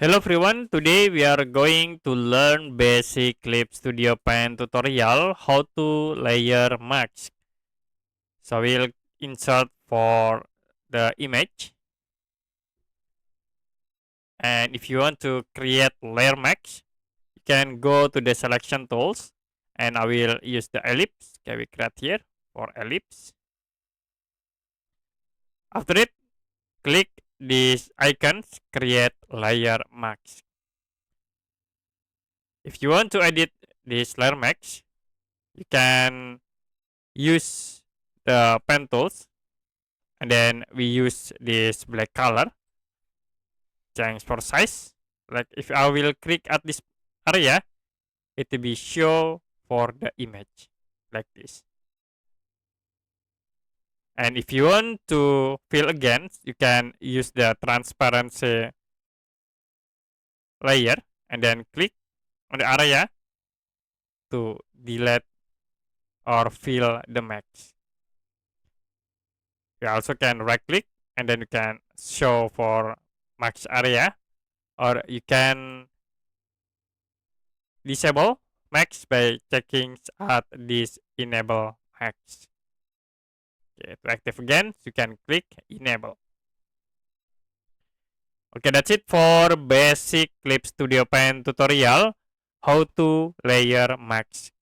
Hello everyone, today we are going to learn basic Clip Studio Pen tutorial how to layer mask. So we'll insert for the image, and if you want to create layer mask, you can go to the selection tools, and I will use the ellipse. Okay, we create here for ellipse. After it, click these icons, create layer mask. If you want to edit this layer mask, you can use the pen tools, and then we use this black color, change for size. Like if I will click at this area, it will be show for the image like this. And if you want to fill again, you can use the transparency layer and then click on the area to delete or fill the max. You also can right click and then you can show for max area, or you can disable max by checking at this enable max. Okay, to active again, you can click enable. Okay, that's it for basic Clip Studio Pen tutorial how to layer max.